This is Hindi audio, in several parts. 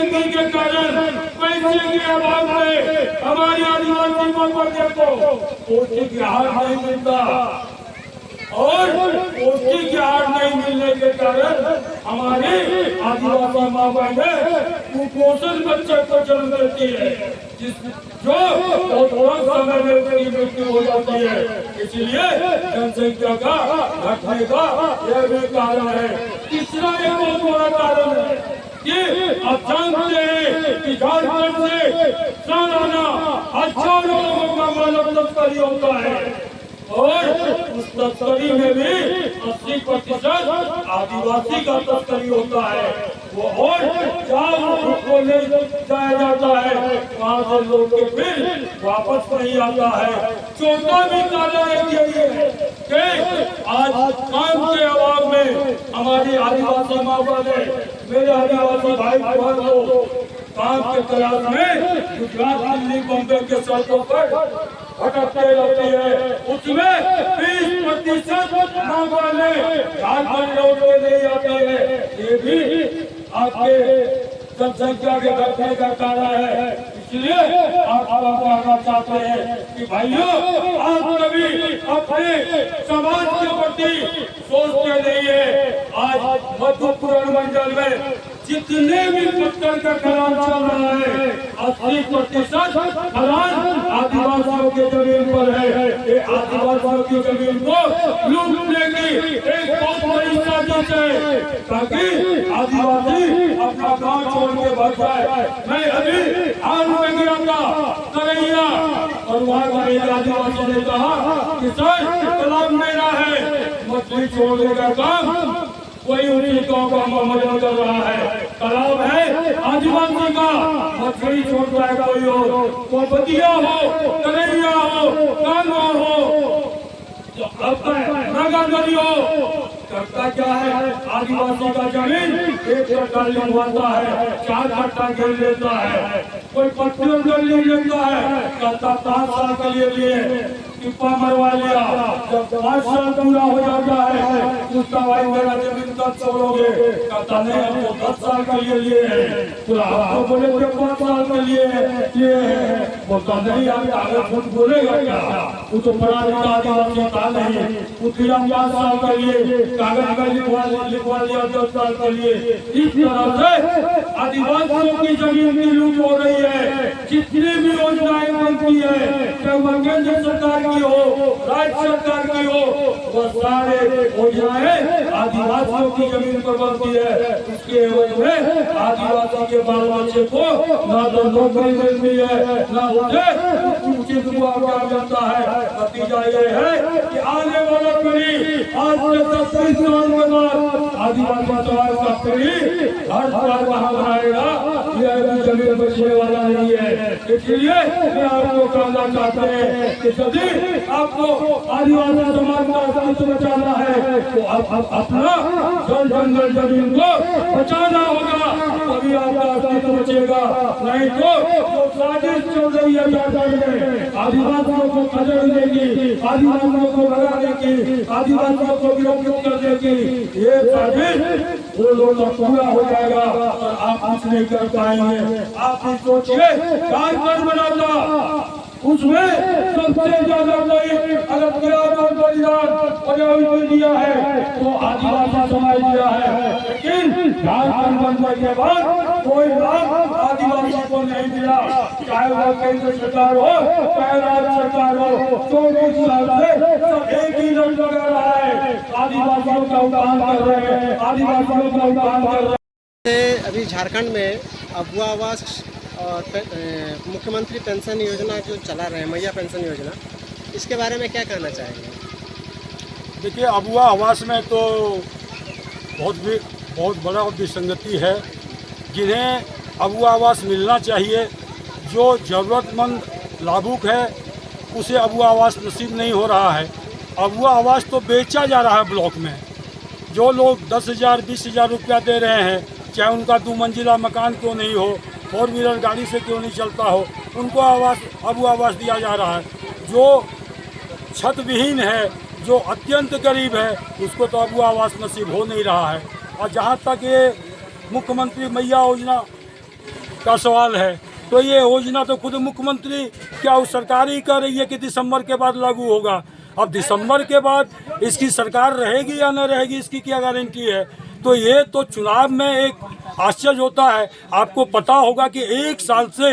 तंगी के कारण, पैसे के अभाव में हमारी आदिवासी को देखो पौष्टिक आहार नहीं मिलता और पौष्टिक आहार नहीं मिलने के कारण हमारी आदिवासी माँ बहनें कुपोषण बच्चे को जन्म देती है, जो बहुत समय में उसकी मृत्यु हो जाती है। इसलिए जनसंख्या का घटने का यह भी कारण है। तीसरा एक बहुत बड़ा कारण है कि आप जानते हैं कि झारखंड से सालाना हजारों लोगों का मानव तस्करी होता है और उस तस्करी में भी 80% आदिवासी का तस्करी होता है। वो और जहाँ उसको ले जाया जाता है वहाँ से लोग के फिर वापस नहीं आता है। चौथा भी कारण यही है कि आज काम के अभाव में हमारी आदिवासी माँ बहने, मेरे आदिवासी भाई बहन को काम के तलाश में गुजरात, दिल्ली, बम्बई के सड़कों पर भटकते रहती है। उसमें 20% माँ बहने झारखंड लौट के नहीं आती है। ये भी आपके जनसंख्या के घटने का कारण है। इसलिए आप कहना चाहते हैं कि भाइयों, आप कभी अपने समाज के प्रति सोचते नहीं है। आज मधुपुर मंडल में जितने भी पत्थर का खदान चल रहा है 80% खदान आदिवासियों के जमीन पर है। ये आदिवासियों की जमीन को लूटने की एक बहुत बड़ी साजिश है ताकि आदिवासी अपना गांव छोड़ के भाग जाए। मैं अभी हाल में गया था करैया और वहाँ का आदिवासी ने कहा कि सर तालाब मेरा है, मछली छोड़ने का काम कोई उन्हीं गाँव का मदद कर रहा है। तालाब है आदिवासी का, मछली छोड़ता है कोई और, वो बदिया हो, करैया हो, कानवा हो, नगर नदी हो, करता क्या है आदिवासी का जमीन 1 कट्ठा लिखवाता है, 4 कट्ठा घेर लेता है। कोई पट्टियों कर लेता है, कहता 5 साल के लिए टिप्पा मरवा लिया। जब 5 साल पूरा हो जाता है पूछता भाई मेरा जमीन कब छोड़ोगे, कहता नहीं हमको 10 साल के लिए है। तो आपको बोले थे 5 साल के लिए बोलता नहीं आप कागज झूठ बोलेगा क्या, वो तो पढ़ा लिखा आदिवासी था नहीं, उसकी 5 साल के लिए कागज में लिखवा लिया 10 साल के लिए। इस तरह से आदिवासियों की जमीन की लूट हो रही है। जितनी भी योजनाएं बनती है, चाहे वो केंद्र सरकार की हो, राज्य सरकार की हो, वो सारे योजनाएं आदिवासियों की जमीन पर बनती है। उसके एवज में आदिवासी के बाल बच्चे को ना तो नौकरी मिलती है, ना उसे उचित मुआवजा मिलता है। नतीजा ये है कि आने वाला पीढ़ी आज से 10-20 साल के बाद आदिवासी समाज का पीढ़ी हर साल कहाँ बनाएगा, यह जमीन बचने वाला नहीं है। इसलिए मैं आपको कहना चाहते हैं कि यदि आपको आदिवासी समाज का अस्तित्व बचाना है तो अपना जल जंगल जमीन को बचाना होगा, तभी आपका अस्तित्व बचेगा। नहीं तो जो साजिश चल रही है झारखंड में आदिवासियों को खदेड़ देगी, आदिवासियों को भगा देगी, आदिवासियों को विरोधित कर देगी, ये साजिश वो लोग का पूरा हो जाएगा और आप कुछ नहीं कर पाएंगे। आप ही सोचिए झारखंड बनाता उसमें सबसे ज्यादा कोई अगर बलिदान दिया है तो आदिवासी समाज दिया है। लेकिन झारखंड बनने के बाद कोई लाभ आदिवासी को नहीं मिला, चाहे वो केंद्र सरकार हो चाहे राज्य सरकार हो। 24 साल से सब एक ही लड़ लगा रहा है, आदिवासियों का उत्थान कर रहे हैं, आदिवासियों का उत्थान कर रहे हैं। अभी झारखंड में अबुआ आवास और मुख्यमंत्री पेंशन योजना जो चला रहे हैं, मैया पेंशन योजना, इसके बारे में क्या कहना चाहेंगे? देखिए, अबुआ आवास में तो बहुत बड़ा विसंगति है। जिन्हें अबुआ आवास मिलना चाहिए, जो ज़रूरतमंद लाभुक है उसे अबुआ आवास नसीब नहीं हो रहा है। अबुआ आवास तो बेचा जा रहा है ब्लॉक में। जो लोग 10,000 20,000 रुपया दे रहे हैं, चाहे उनका 2 मंजिला मकान क्यों नहीं हो, 4 व्हीलर गाड़ी से क्यों नहीं चलता हो, उनको अबुआ आवास दिया जा रहा है। जो छत विहीन है, जो अत्यंत गरीब है, उसको तो अबुआ आवास नसीब हो नहीं रहा है। और जहाँ तक ये मुख्यमंत्री मैया योजना का सवाल है। तो ये योजना तो खुद मुख्यमंत्री क्या उस सरकार ही कह रही है कि दिसंबर के बाद लागू होगा। अब दिसंबर के बाद इसकी सरकार रहेगी या न रहेगी इसकी क्या गारंटी है। तो ये तो चुनाव में एक आश्चर्य होता है। आपको पता होगा कि 1 साल से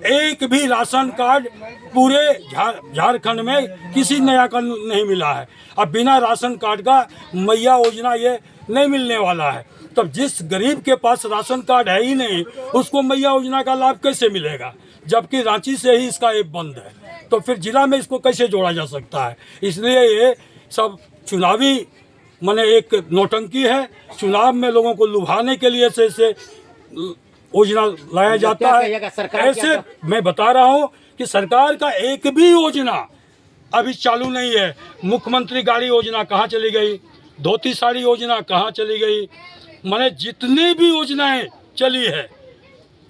एक भी राशन कार्ड पूरे झारखंड में किसी नया का नहीं मिला है। अब बिना राशन कार्ड का मैया योजना ये नहीं मिलने वाला है। तब जिस गरीब के पास राशन कार्ड है ही नहीं उसको मैया योजना का लाभ कैसे मिलेगा, जबकि रांची से ही इसका ऐप बंद है। तो फिर जिला में इसको कैसे जोड़ा जा सकता है। इसलिए ये सब चुनावी माने एक नौटंकी है। चुनाव में लोगों को लुभाने के लिए ऐसे योजना लाया जाता है। ऐसे मैं बता रहा हूँ कि सरकार का एक भी योजना अभी चालू नहीं है। मुख्यमंत्री गाड़ी योजना कहाँ चली गई, धोती साड़ी योजना कहाँ चली गई, माने जितनी भी योजनाएं चली है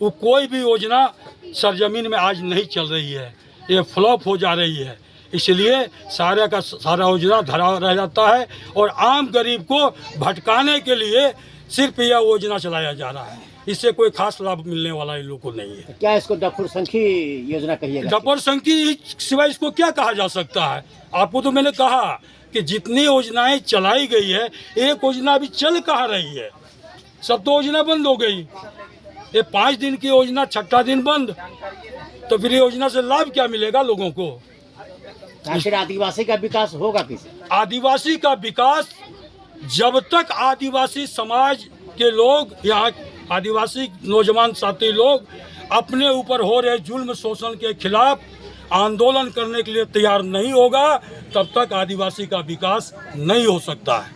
वो कोई भी योजना सरजमीन में आज नहीं चल रही है, ये फ्लॉप हो जा रही है। इसलिए सारा का सारा योजना धरा रह जाता है और आम गरीब को भटकाने के लिए सिर्फ यह योजना चलाया जा रहा है। इससे कोई खास लाभ मिलने वाला इन लोगों को नहीं है। क्या इसको डफरसंखी योजना कहिएगा? डफरसंखी सिवाय इसको क्या कहा जा सकता है। आपको तो मैंने कहा कि जितनी योजनाएं चलाई गई है एक योजना अभी चल कहाँ रही है, सब तो योजना बंद हो गई। ये 5 दिन की योजना 6ठा दिन बंद, तो फिर योजना से लाभ क्या मिलेगा लोगों को। आखिर आदिवासी का विकास होगा किसे? आदिवासी का विकास जब तक आदिवासी समाज के लोग, यहाँ आदिवासी नौजवान साथी लोग अपने ऊपर हो रहे जुल्म शोषण के खिलाफ आंदोलन करने के लिए तैयार नहीं होगा तब तक आदिवासी का विकास नहीं हो सकता है।